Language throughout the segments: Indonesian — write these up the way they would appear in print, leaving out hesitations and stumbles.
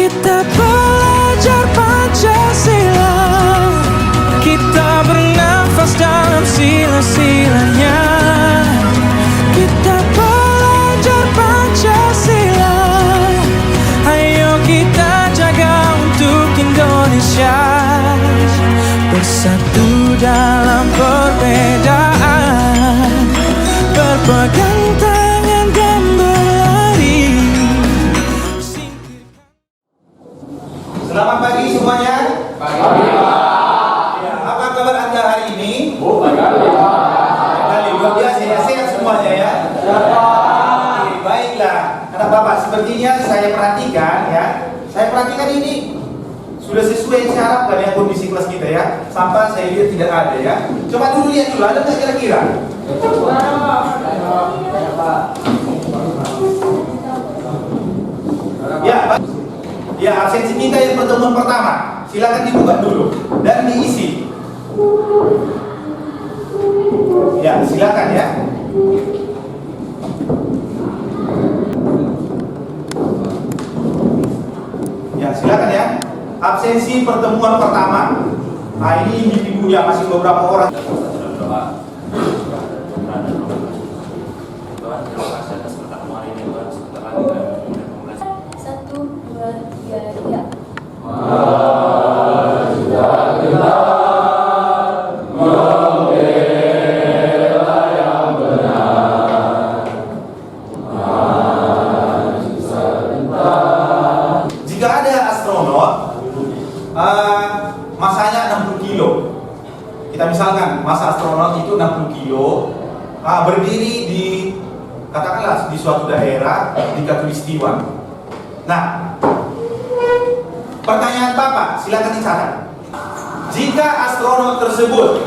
Kita belajar Pancasila, kita bernafas dalam sila-silanya. Kita belajar Pancasila, ayo kita jaga untuk Indonesia. Bersatu dalam perbedaan, berpegang tangan dan berlari. Selamat pagi semuanya. Pagi. Ya, apa kabar Anda hari ini? Kali luar biasa ya, sehat semuanya ya. Oke, baiklah. Anak Bapak, sepertinya saya perhatikan ya. Saya perhatikan ini sudah sesuai yang saya harapkan ya kondisi kelas kita ya. Sampah saya lihat tidak ada ya. Coba dulu lihat dulu, ada nggak kira-kira? Ya, absensi kita yang pertemuan pertama, silakan dibuka dulu dan diisi. Ya, silakan ya. Ya, silakan ya. Absensi pertemuan pertama. Nah, ini individunya masih beberapa orang. Jika ada astronot, masanya 60 kilo. Kita misalkan masa astronot itu 60 kilo, berdiri di katakanlah di suatu daerah di Katulistiwa. Nah, pertanyaan Bapak, silakan dicatat. Jika astronot tersebut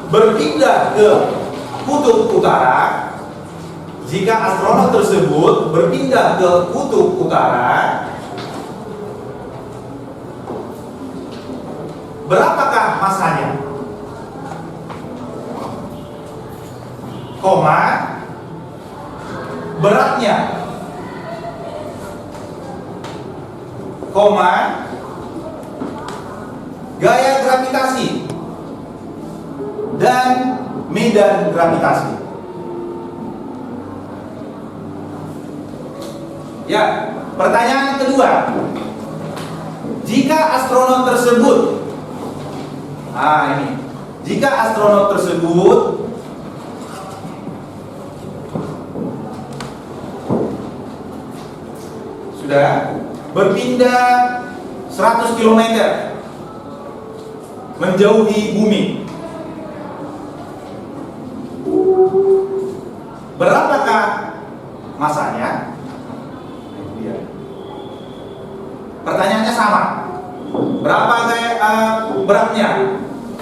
berpindah ke kutub utara, jika astronot tersebut berpindah ke kutub utara, berapakah masanya? Koma, beratnya, koma, gaya gravitasi, dan medan gravitasi. Ya, pertanyaan kedua. Jika astronot tersebut, jika astronot tersebut sudah berpindah 100 km menjauhi bumi, berapakah masanya? Pertanyaannya sama. Berapa beratnya?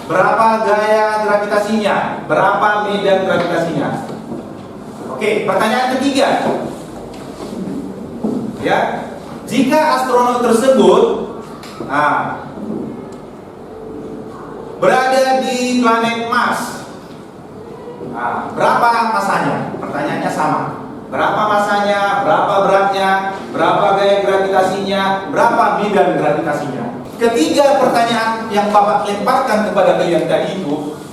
Berapa gaya gravitasinya? Berapa medan gravitasinya? Oke, pertanyaan ketiga. Ya, jika astronot tersebut berada di planet Mars, berapa masanya? Pertanyaannya sama. Berapa masanya, berapa beratnya, berapa gaya gravitasinya, berapa medan gravitasinya? Ketiga pertanyaan yang Bapak lemparkan kepada kalian tadi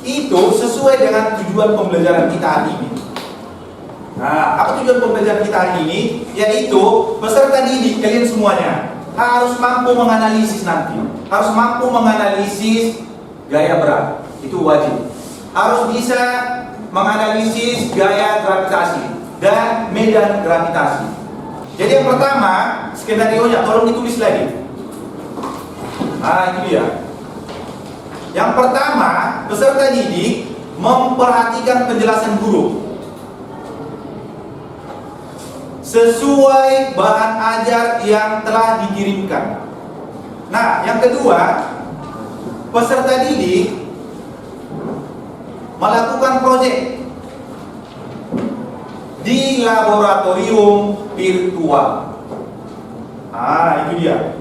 itu sesuai dengan tujuan pembelajaran kita hari ini. Nah, apa tujuan pembelajaran kita hari ini? Yaitu peserta didik kalian semuanya harus mampu menganalisis nanti, harus mampu menganalisis gaya berat, itu wajib. Harus bisa menganalisis gaya gravitasi dan medan gravitasi. Jadi yang pertama, skenario-nya tolong ditulis lagi. Itu dia. Yang pertama, peserta didik memperhatikan penjelasan guru sesuai bahan ajar yang telah dikirimkan. Nah, yang kedua, peserta didik melakukan proyek di laboratorium virtual. Itu dia.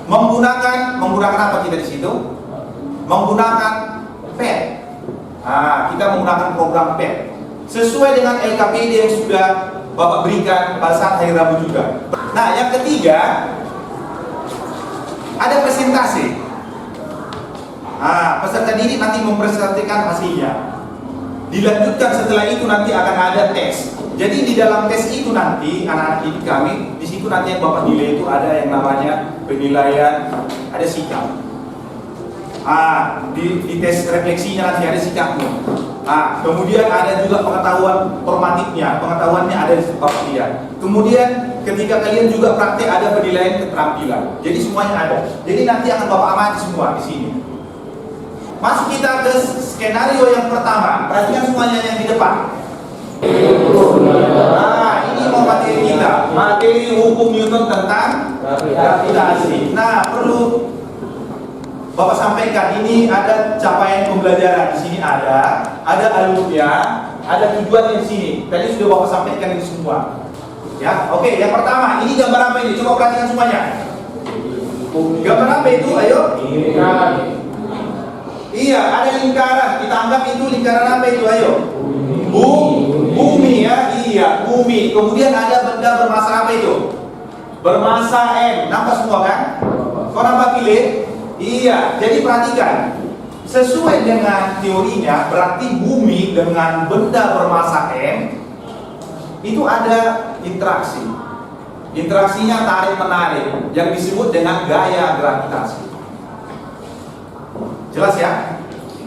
Menggunakan apa kita di situ? Menggunakan PET. Kita menggunakan program PET sesuai dengan LKPD yang sudah Bapak berikan pada saat hari Rabu juga. Nah, yang ketiga, ada presentasi. Peserta didik nanti mempresentasikan hasilnya. Dilanjutkan setelah itu nanti akan ada tes. Jadi di dalam tes itu nanti anak-anak didik kami, di situ nanti yang Bapak nilai itu ada yang namanya penilaian, ada sikap. Di tes refleksinya nanti ada sikapnya. Kemudian ada juga pengetahuan formatifnya, pengetahuannya ada di Bapak lihat. Kemudian ketika kalian juga praktek ada penilaian keterampilan. Jadi semuanya ada. Jadi nanti akan Bapak amati semua di sini. Masuk kita ke skenario yang pertama. Perhatikan semuanya yang di depan. Ini mau materi kita, materi hukum Newton tentang gravitasi. Nah, perlu Bapak sampaikan, ini ada capaian pembelajaran di sini ada alurnya, ada tujuannya di sini. Tadi sudah Bapak sampaikan itu semua. Ya, oke. Yang pertama, ini gambar apa ini? Coba perhatikan semuanya. Gambar apa itu? Ayo. Iya, ada lingkaran. Kita anggap itu lingkaran apa itu? Ayo. Bumi ya. Iya, bumi. Kemudian ada benda bermassa apa itu? Bermassa M. Nampak semua kan? Kau nampak pilih? Iya. Jadi perhatikan. Sesuai dengan teorinya, berarti bumi dengan benda bermassa M itu ada interaksi. Interaksinya tarik-menarik yang disebut dengan gaya gravitasi. Jelas ya?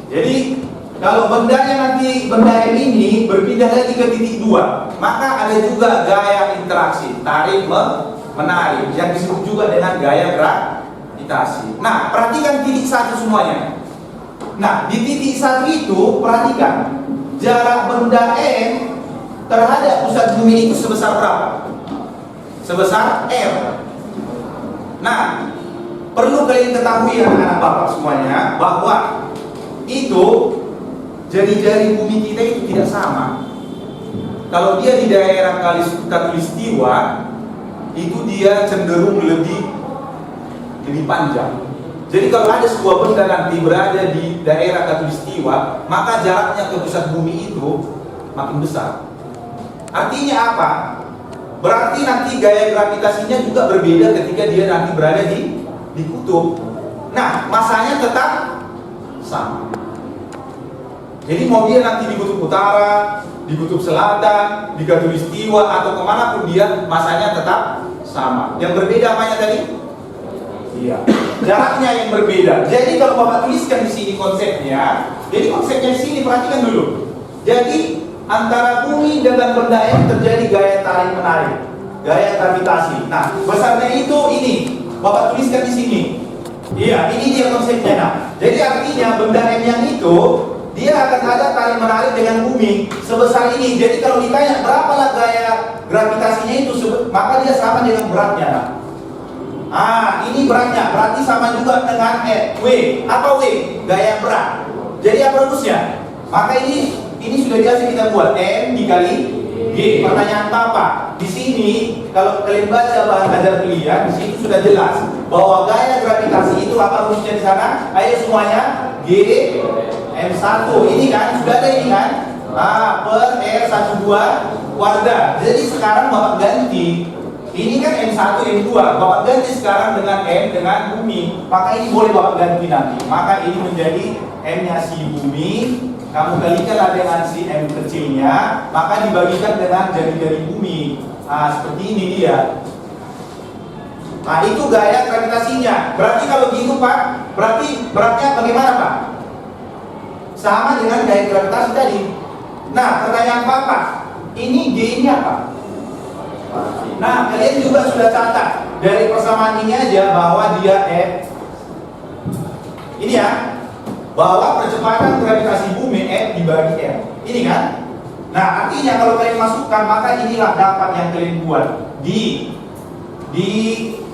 Jadi kalau bendanya nanti benda M ini berpindah lagi ke titik 2, maka ada juga gaya interaksi, tarik menarik yang disebut juga dengan gaya gravitasi. Nah, perhatikan titik 1 semuanya. Nah, di titik 1 itu perhatikan jarak benda M terhadap pusat bumi itu sebesar berapa? Sebesar R. Nah, perlu kalian ketahui anak-anak Bapak semuanya bahwa itu jari-jari bumi kita itu tidak sama. Kalau dia di daerah Khatulistiwa itu dia cenderung lebih panjang. Jadi kalau ada sebuah benda nanti berada di daerah Khatulistiwa, maka jaraknya ke pusat bumi itu makin besar. Artinya apa? Berarti nanti gaya gravitasinya juga berbeda ketika dia nanti berada di kutub. Nah, masanya tetap sama. Jadi mau dia nanti di kutub utara, di kutub selatan, di Khatulistiwa atau kemanapun dia, masanya tetap sama. Yang berbeda apanya tadi? Iya. Jaraknya yang berbeda. Jadi kalau Bapak tuliskan di sini konsepnya, jadi konsepnya di sini perhatikan dulu. Jadi antara bumi dengan benda M terjadi gaya tarik menarik, gaya gravitasi. Nah, besarnya itu ini. Bapak tuliskan di sini. Iya, ini dia konsepnya. Nah, jadi artinya benda M yang itu dia akan ada tarik menarik dengan bumi sebesar ini. Jadi kalau ditanya berapalah gaya gravitasinya itu, maka dia sama dengan beratnya. Ini beratnya, berarti sama juga dengan W. Apa W? Gaya berat. Jadi apa rumusnya? Maka ini sudah biasa kita buat M dikali G. Pertanyaan Bapak, di sini kalau kalian baca bahan ajar kuliah, di sini sudah jelas bahwa gaya gravitasi itu apa rumusnya di sana? Ayo semuanya, G M1. Ini kan sudah ada ini kan? Per R12 kuadrat. Jadi sekarang Bapak ganti. Ini kan M1 M2. Bapak ganti sekarang dengan M dengan bumi. Maka ini boleh Bapak ganti nanti. Maka ini menjadi M-nya si bumi. Kamu kalikanlah dengan si M kecilnya, maka dibagikan dengan jari-jari bumi. Seperti ini dia. Nah, itu gaya gravitasinya. Berarti kalau gitu Pak, berarti beratnya bagaimana Pak? Sama dengan gaya gravitasi tadi. Nah, pertanyaan Bapak, ini G ini apa? Nah, kalian juga sudah catat dari persamaan ini aja bahwa dia F. Ini ya, bahwa percepatan gravitasi bumi F dibagi M. Ini kan? Nah, artinya kalau kalian masukkan, maka inilah dapat yang kalian buat di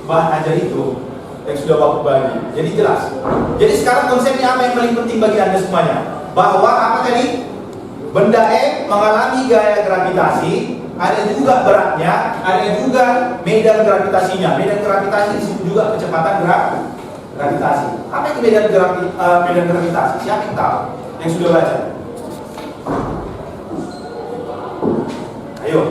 bahan ajar itu yang sudah Bapak bagi. Jadi jelas. Jadi sekarang konsepnya apa yang paling penting bagi Anda semuanya? Bahwa apa tadi? Benda M mengalami gaya gravitasi, ada juga beratnya, ada juga medan gravitasinya. Medan gravitasi disebut juga kecepatan gravitasi. Apa itu medan gravitasi? Siapa yang tahu? Yang sudah baca? Ayo.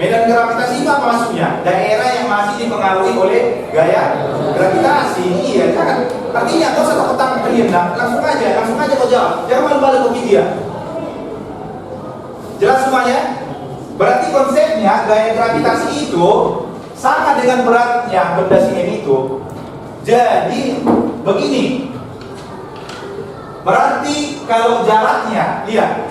Medan gravitasi itu apa maksudnya? Daerah yang masih dipengaruhi oleh gaya gravitasi. Iya, kan? Artinya kau usah takut-takut kalian, langsung aja kau jawab. Jangan malu-malu bagi dia. Jelas semuanya? Berarti konsepnya gaya gravitasi itu sama dengan beratnya benda sini itu. Jadi begini. Berarti kalau jaraknya, lihat.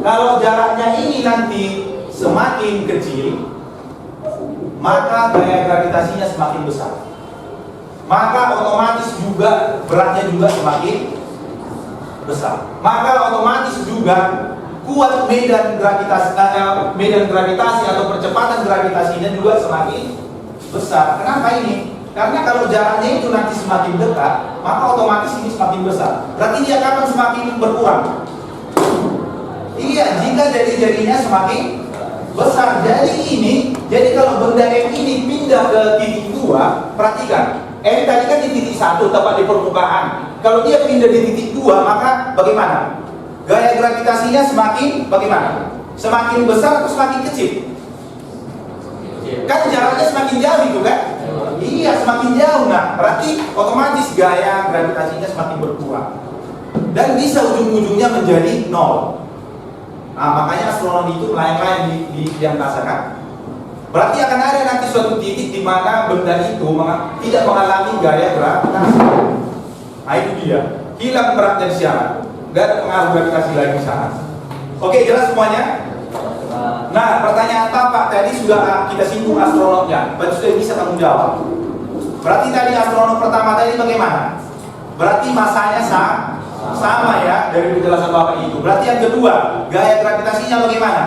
Kalau jaraknya ini nanti semakin kecil, maka gaya gravitasinya semakin besar. Maka otomatis juga beratnya juga semakin besar. Maka otomatis juga kuat medan gravitasi atau percepatan gravitasinya juga semakin besar. Kenapa ini? Karena kalau jaraknya itu nanti semakin dekat, maka otomatis ini semakin besar. Berarti dia kapan semakin berkurang? Iya, jika jari-jarinya semakin besar. Jadi kalau benda M ini pindah ke titik 2, perhatikan. M tadi kan di titik 1, tepat di permukaan. Kalau dia pindah di titik 2, maka bagaimana? Gaya gravitasinya semakin bagaimana? Semakin besar atau semakin kecil? Kan jaraknya semakin jauh itu kan? Iya, semakin jauh. Nah, berarti otomatis gaya gravitasinya semakin berkurang. Dan bisa ujung-ujungnya menjadi 0. Nah, makanya astronom itu melayang-layang di angkasa kan? Berarti akan ada nanti suatu titik di mana benda itu tidak mengalami gaya gravitasi. Nah, itu dia. Hilang beratnya di sana. Gak ada pengaruh gravitasi lagi di sana. Oke, jelas semuanya? Nah, pertanyaan Bapak tadi sudah kita singgung astronomnya. Berarti sudah bisa kamu jawab. Berarti tadi astronom pertama tadi bagaimana? Berarti masanya sama ya dari penjelasan Bapak itu. Berarti yang kedua, gaya gravitasinya bagaimana?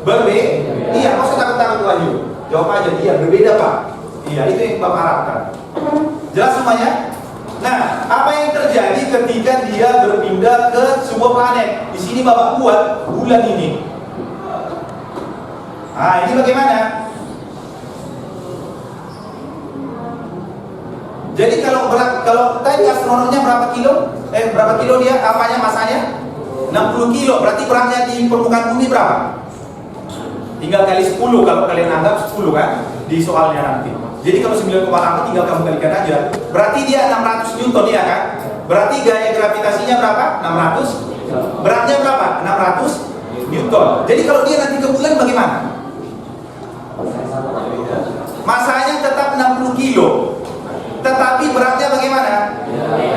Berbeda. Iya, maksud takut-takut lagi. Jawab aja dia berbeda Pak. Iya, itu yang Bapak harapkan. Jelas semuanya? Nah, apa yang terjadi ketika dia berpindah ke sebuah planet? Di sini Bapak buat bulan ini. Nah, ini bagaimana? Jadi kalau tadi astronomnya berapa kilo dia masanya? 60 kilo. Berarti beratnya di permukaan bumi berapa? Tinggal kali 10 kalau kalian anggap 10 kan di soalnya nanti. Jadi kalau 9,8 tinggal kamu kalikan aja. Berarti dia 600 Newton ya kan? Berarti gaya gravitasinya berapa? 600. Beratnya berapa? 600 Newton. Jadi kalau dia nanti ke bulan bagaimana? Masanya tetap 60 kilo. Tetapi beratnya bagaimana?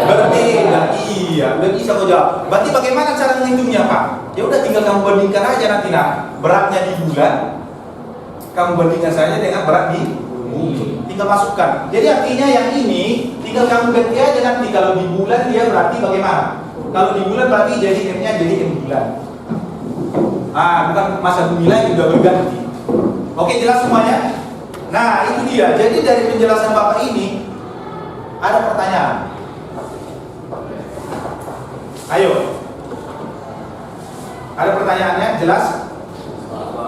Berbeda. Iya, udah bisa kau jawab. Berarti bagaimana cara menghitungnya Pak? Ya udah tinggal kamu bandingkan aja nanti beratnya di bulan, kamu bandingkan saja dengan berat di bumi. Tinggal masukkan. Jadi artinya yang ini tinggal kamu ganti aja nanti. Kalau di bulan dia berarti bagaimana? Kalau di bulan berarti jadi M-nya jadi M bulan. Bukan masa bumi lagi udah berganti. Oke, jelas semuanya? Nah, itu dia. Jadi dari penjelasan Bapak ini ada pertanyaan. Ayo. Ada pertanyaannya? Jelas?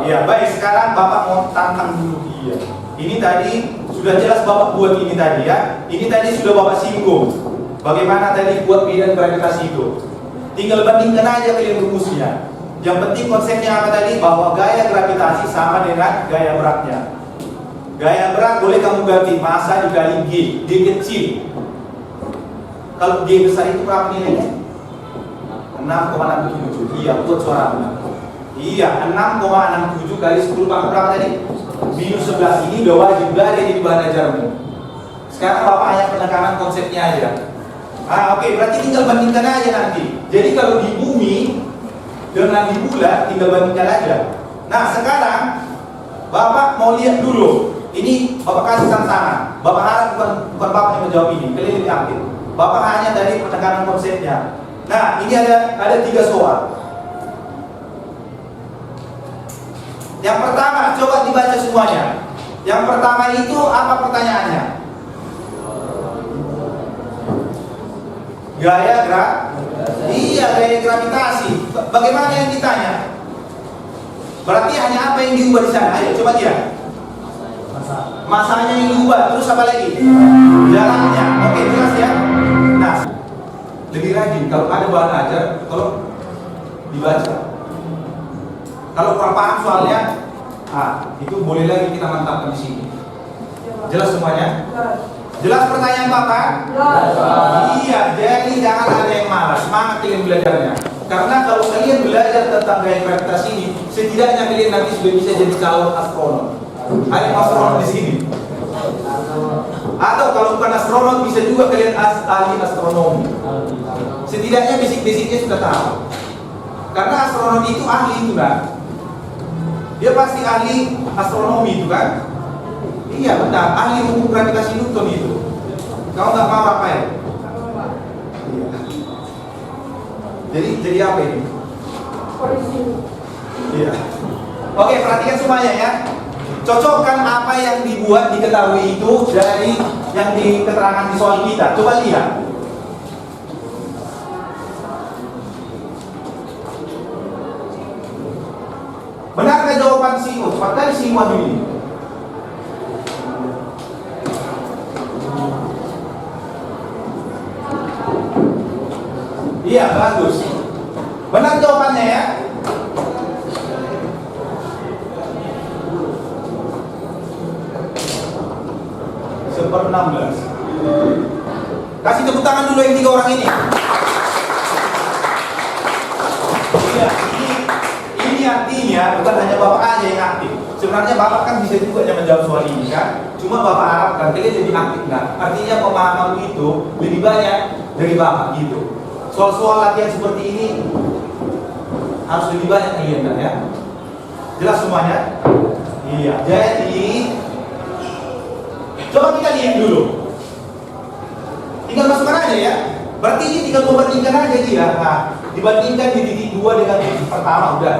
Iya, baik. Sekarang Bapak mau tantang dulu dia. Ini tadi sudah jelas Bapak buat ini tadi ya. Ini tadi sudah Bapak singgung. Bagaimana tadi buat medan gravitasi itu? Tinggal bandingkan aja kalian rumusnya. Yang penting konsepnya apa tadi? Bahwa gaya gravitasi sama dengan gaya beratnya. Gaya berat boleh kamu ganti massa dikali G. G kecil. Kalau G besar itu berapa nilainya? 6,67. Iya, buat suara. Iya, 6,67 kali 10 pangkat berapa tadi? Minus 11. Ini udah wajib ada di bahan ajarmu. Sekarang Bapak hanya penekanan konsepnya aja. Oke, berarti tinggal bandingkan aja nanti. Jadi kalau di bumi dengan di bulan tinggal bandingkan aja. Nah, sekarang Bapak mau lihat dulu. Ini Bapak kasih tantangan. Bapak harap bukan Bapak yang menjawab ini. Kalian lebih aktif. Bapak hanya dari penekanan konsepnya. Nah, ini ada 3 soal. Yang pertama, coba dibaca semuanya. Yang pertama itu apa pertanyaannya? Gaya Iya, gaya gravitasi. Bagaimana yang ditanya? Berarti hanya apa yang diubah di sana? Ayo coba dia. Masanya yang diubah. Terus apa lagi? Jalannya. Oke, jelas ya. Nah, lebih rajin kalau ada bahan ajar, kalau dibaca. Kalau kurang paham soalnya, Itu boleh lagi kita mantapkan di sini. Jelas semuanya? Jelas pertanyaan Bapak? Iya, jadi jangan ada yang malas, semangat kalian belajarnya. Karena kalau kalian belajar tentang gaya gravitasi ini, setidaknya kalian nanti sudah bisa jadi calon astronot. Ada astronot di sini. Atau kalau bukan astronot, bisa juga kalian ahli astronomi. Setidaknya basic-basicnya sudah tahu. Karena astronot itu ahli itu kan. Dia pasti ahli astronomi itu kan. Iya benar, ahli hukum gravitasi Newton itu. Kau nggak mau apa ya? Jadi apa ini? Iya. Oke, perhatikan semuanya ya. Cocokkan apa yang dibuat diketahui itu dari yang diketerangan di soal kita. Coba lihat. Benarkah jawaban si U? Cepat kali si Wahyu ini. Iya, bagus. Benar jawabannya ya. Seper-16. Kasih tepuk tangan dulu yang 3 orang ini. Iya, ini artinya bukan hanya Bapak aja yang aktif. Sebenarnya Bapak kan bisa juga yang menjawab soal ini kan. Cuma Bapak harapkan kalian jadi aktif kan. Artinya pemahaman itu lebih banyak dari Bapak gitu. Soal-soal latihan seperti ini harus lebih banyak kalian kan ya. Jelas semuanya? Iya. Jadi coba kita lihat dulu. Tinggal masukkan aja ya. Berarti ini tinggal membandingkan aja dia. Nah, dibandingkan di titik 2 dengan titik pertama udah.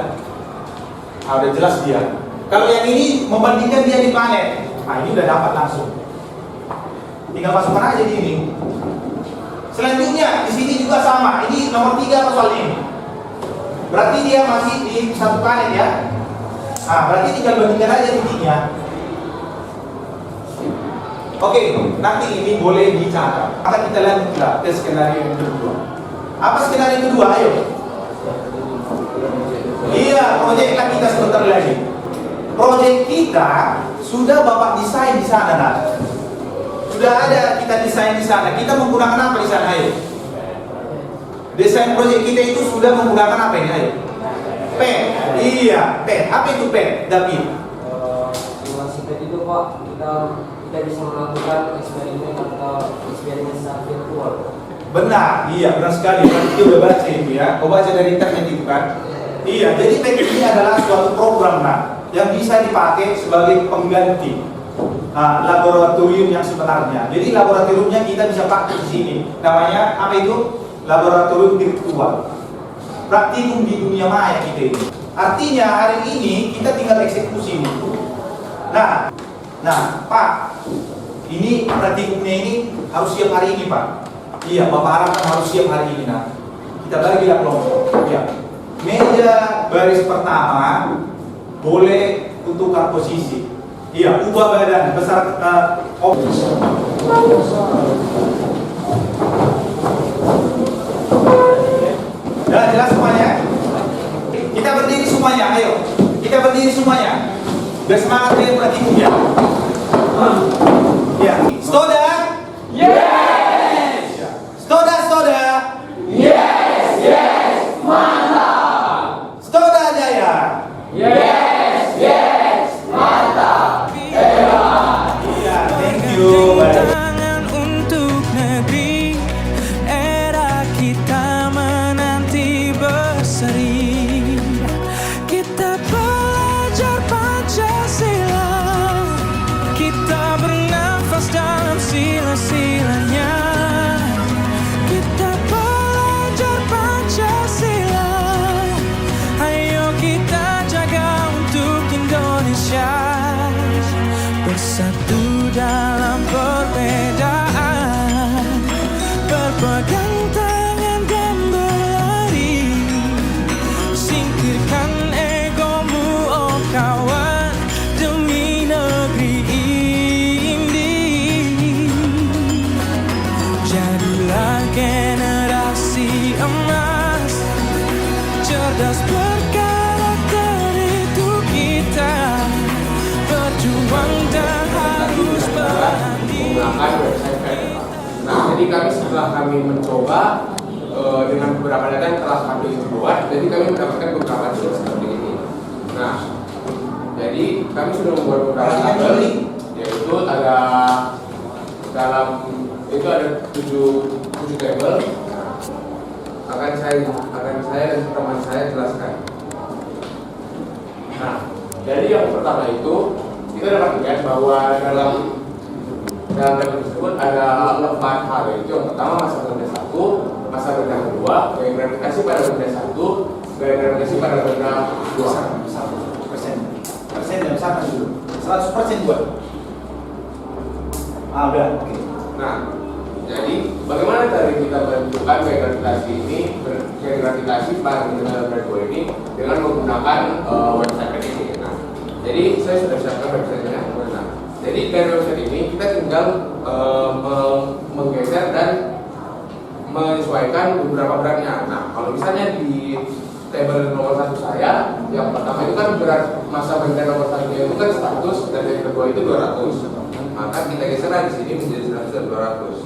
Udah jelas dia. Kalau yang ini membandingkan dia di planet. Nah, ini udah dapat langsung. Tinggal masukkan aja di ini. Selanjutnya di sini juga sama. Ini nomor 3 apa soal ini? Berarti dia masih di satu planet ya. Nah, berarti tinggal bandingkan aja titiknya. Oke, nanti ini boleh dicatat. Akan kita lanjutlah ke skenario yang kedua. Apa skenario kedua? Ayo. Iya, proyeklah kita sebentar lagi. Proyek kita sudah Bapak desain di sana, nah. Sudah ada kita desain di sana. Kita menggunakan apa di sana? Ayo. Desain proyek kita itu sudah menggunakan apa ini? Ayo. Pen. Iya, pen. Apa itu pen, David? Simulasi pen itu Pak, kita bisa melakukan eksperimen atau eksperimen secara virtual. Benar, iya benar sekali. Kita udah baca itu ya. Kau baca dari internet itu kan? Iya, jadi pen ini adalah suatu program yang bisa dipakai sebagai pengganti laboratorium yang sebenarnya. Jadi laboratoriumnya kita bisa pakai di sini. Namanya apa itu? Laboratorium virtual. Praktikum di dunia maya kita ini. Artinya hari ini kita tinggal eksekusi ini. Nah, Pak, ini praktikumnya ini harus siap hari ini, Pak. Iya, Bapak harapkan harus siap hari ini. Nah, kita bagilah kelompok. Ya. Meja baris pertama boleh tukar posisi. Iya, ubah badan besar Ya, jelas semuanya. Kita berdiri semuanya, ayo. Kita berdiri semuanya. Biar semangat kalian praktikumnya. Ya. Stoda? Yes! Stoda, stoda? Yes, yes! Mantap! Stoda Jaya? Yes, yes! Mantap! Hebat! Iya, thank you. Baik. Tangan untuk negeri, era kita menanti berseri. Kita belajar Pancasila, kita bernafas dalam sila-silanya. Kita belajar Pancasila, ayo kita jaga untuk Indonesia. Bersatu dalam perbedaan, berpegang tangan dan berlari. Singkirkan egomu, oh kawan, demi negeri ini. Jadilah generasi emas, cerdas berkarakter itu kita. Jadi setelah kami mencoba dengan beberapa data yang telah kami buat, jadi kami mendapatkan beberapa hasil seperti ini. Nah, jadi kami sudah membuat beberapa tabel, yaitu ada dalam itu ada 7 tabel. Akan saya dan teman saya jelaskan. Nah, jadi yang pertama itu kita dapat lihat bahwa dalam tabel tersebut ada 4 hal, yaitu yang pertama masa benda 1, masa benda kedua, gaya gravitasi pada benda 1, gaya gravitasi pada benda 2. Persen yang sama dulu. 100% buat. Udah. Oke. Nah, jadi bagaimana tadi kita menentukan gaya gravitasi ini, gaya gravitasi pada benda 2 ini dengan menggunakan website ini. Nah, jadi saya sudah siapkan websitenya. Nah, jadi dari website ini kita tinggal menggeser dan menyesuaikan beberapa beratnya. Nah, kalau misalnya di tabel nomor 1 saya, yang pertama itu kan berat masa benda nomor 1 itu kan 100 dan yang kedua itu 200. Maka kita geser di sini menjadi 100 dan 200.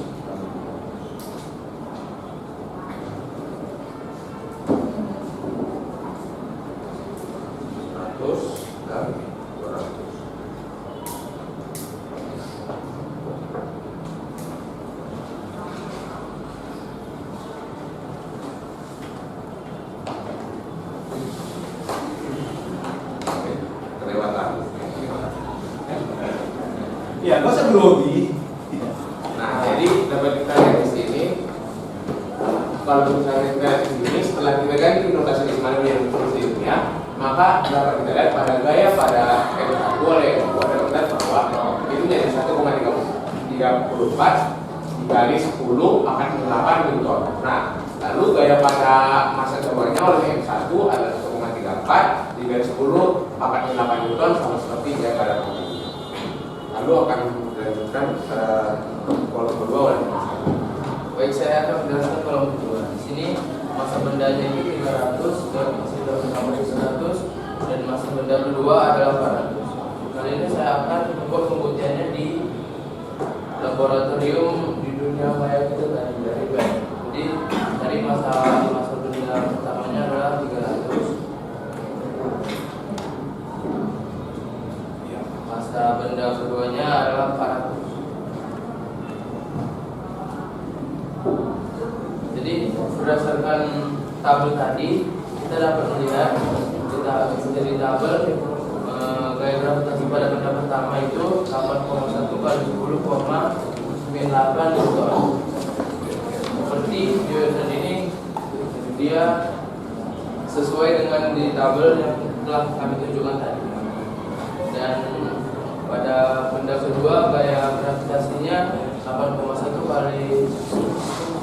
Ya, gak usah grogi. Nah, jadi dapat kita lihat di sini. Kalau misalnya kita lihat di sini, setelah kita ganti notasi desimal yang seperti ini ya, maka dapat kita lihat pada gaya pada N1 oleh dapat bahwa itu menjadi 1,34 dikali 10 akan 8 Newton. Nah, lalu gaya pada masa cobarnya oleh M1 adalah 1,34 dikali 10 akan 8 Newton, sama seperti gaya pada ini. Lalu akan dilanjutkan kolom kedua oleh Mas. Baik, saya akan menjelaskan kolom kedua. Di sini masa bendanya itu 300 dan masa benda pertama itu 100 dan masa benda kedua adalah 400. Kali ini saya akan membuat pembuktiannya di laboratorium di dunia maya kita tadi dari BEM. Jadi dari masa benda pertamanya adalah 300. Masa benda keduanya adalah 400. Jadi berdasarkan tabel tadi kita dapat melihat dari tabel gaya gravitasi pada benda pertama itu 8,1 kali 10,98 Newton. Seperti di website ini dia sesuai dengan di tabel yang telah kami tunjukkan tadi. Dan pada benda kedua gaya gravitasinya 8,1 kali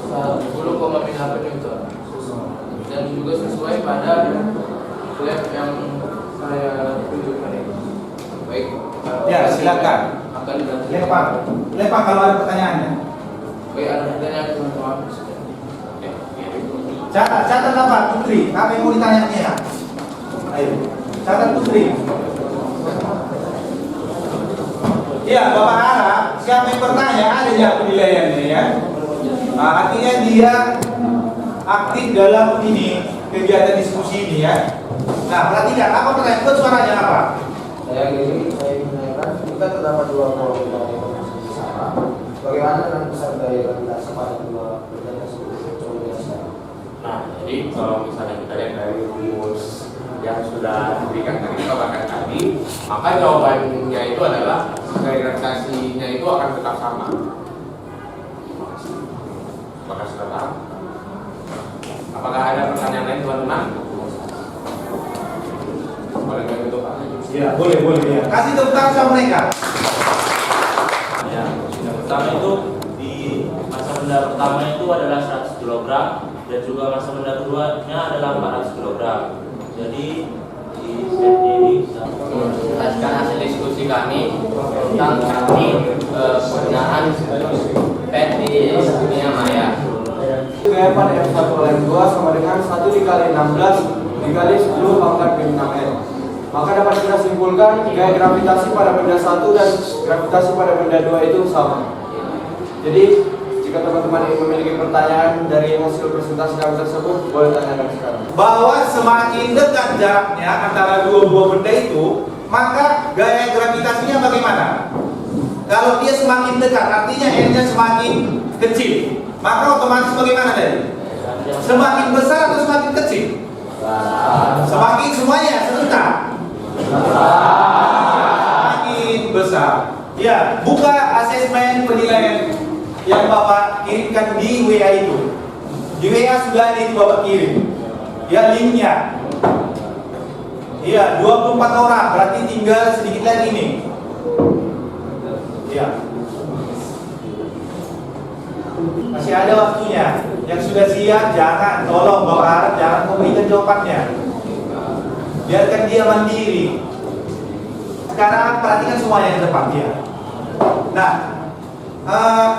10,98 Newton dan juga sesuai pada lab yang saya tunjukkan ini. Baik. Ya, silakan. Akan dibantu. Lempar kalau ada pertanyaannya. Baik, ada pertanyaan teman-teman. Catat apa Putri? Apa yang mau ditanya ya? Ayo, catat Putri. Iya, Bapak harap siapa yang bertanya ada ya penilaiannya ya. Nah, artinya dia aktif dalam ini kegiatan diskusi ini ya. Nah, perhatikan apa pertanyaan buat suaranya apa? Saya menanyakan jika terdapat dua kolom yang sama, bagaimana dengan pusat gaya gravitasi pada dua benda tersebut? Nah, jadi kalau misalnya kita lihat dari rumus yang sudah diberikan tadi bahkan tadi, maka jawabannya itu adalah gaya gravitasinya itu akan tetap sama. Apakah sudah paham? Apakah ada pertanyaan lain teman-teman? Boleh begitu Pak? Ya, boleh ya. Kasih tepuk tangan sama mereka. Ya, yang pertama itu di masa benda pertama itu adalah 100 kg dan juga masa benda keduanya adalah 400 kg. Jadi di slide ini Berdasarkan hasil diskusi kami tentang penggunaan PET di dunia maya. Gaya pada M1 oleh 2 sama dengan 1 dikali 16 dikali 10 pangkat min 6L. Maka dapat kita simpulkan gaya gravitasi pada benda 1 dan gravitasi pada benda 2 itu sama. Jadi Jika teman-teman memiliki pertanyaan dari hasil presentasi kami tersebut, boleh tanyakan sekarang. Bahwa semakin dekat jaraknya antara dua buah benda itu, maka gaya gravitasinya bagaimana? Kalau dia semakin dekat, artinya N-nya semakin kecil, maka otomatis bagaimana tadi? Semakin besar atau semakin kecil? Semakin semuanya serentak. Semakin besar. Ya, buka asesmen penilaian yang Bapak kirimkan di WA itu. Di WA sudah ada itu Bapak kirim. Ya, linknya. Iya, 24 orang, berarti tinggal sedikit lagi nih. Iya. Masih ada waktunya. Yang sudah siap, jangan, tolong Bapak harap jangan memberikan jawabannya. Biarkan dia mandiri. Sekarang perhatikan semuanya di depan dia. Nah,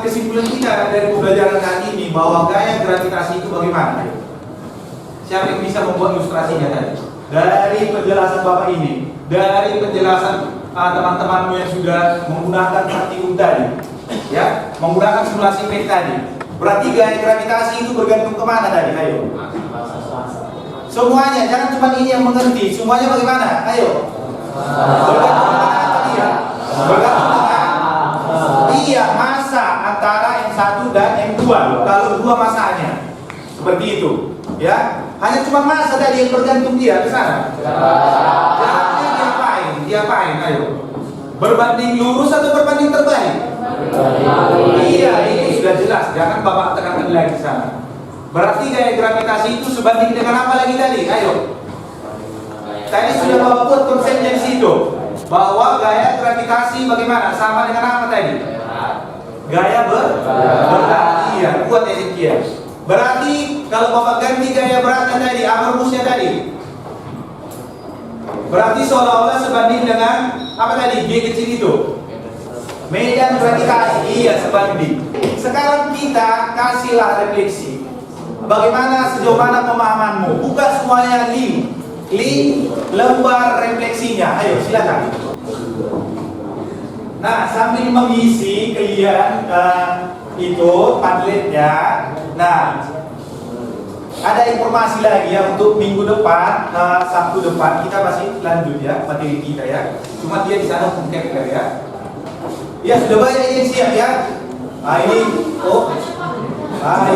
kesimpulan kita dari pembelajaran kali ini bahwa gaya gravitasi itu bagaimana? Siapa yang bisa membuat ilustrasinya tadi? Dari penjelasan Bapak ini, dari penjelasan teman-temanmu yang sudah menggunakan praktikum tadi, ya, menggunakan simulasi PET tadi. Berarti gaya gravitasi itu bergantung kemana tadi? Ayo. Semuanya, jangan cuma ini yang mengerti. Semuanya bagaimana? Ayo. Bergantung kemana tadi ya? Bergantung dengan iya masa antara M1 dan M2. Kalau dua masanya seperti itu, ya. Hanya cuma masa tadi yang bergantung dia ke sana. Diapain? Ayo. Berbanding lurus atau berbanding terbalik? Iya, ini sudah jelas. Jangan Bapak tekankan lagi ke sana. Berarti gaya gravitasi itu sebanding dengan apa lagi tadi? Ayo. Tadi sudah Bapak buat konsepnya di situ. Bahwa gaya gravitasi bagaimana? Sama dengan apa tadi? Gaya berat. Iya, buat Ezekiel. Berarti kalau Bapak ganti gaya beratnya tadi, rumusnya tadi, berarti seolah-olah sebanding dengan apa tadi? G kecil itu. Medan gravitasi. Iya, sebanding. Sekarang kita kasihlah refleksi. Bagaimana sejauh mana pemahamanmu? Buka semuanya link lembar refleksinya. Ayo silakan. Nah, sambil mengisi kalian itu Padletnya. Nah, ada informasi lagi ya untuk minggu depan, Sabtu depan kita masih lanjut ya materi kita ya. Cuma dia di sana mungkin ya. Ya sudah banyak yang siap ya. Ini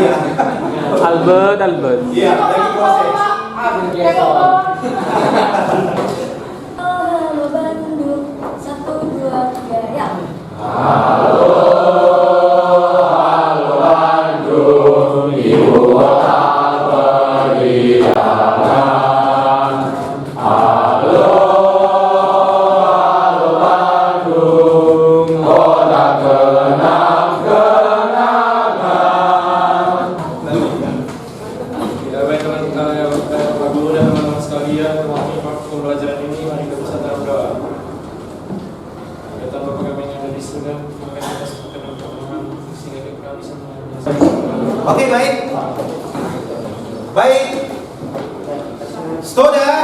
iya. Albert. Iya, lagi proses. Halo Bandung, 1, 2, 3 ya. Bandung, ibu kota beriangan. Halo Bandung, kota kenang-kenangan. Ya, baik teman-teman, Bapak Guru dan teman-teman sekalian, pembelajaran ini mari kita bersatu dalam doa. Ya, tanpa kami yang ada di surga, maka kita sebutkan dalam pertolongan sehingga kita bisa mengajar. Oke, baik. Baik. Stoda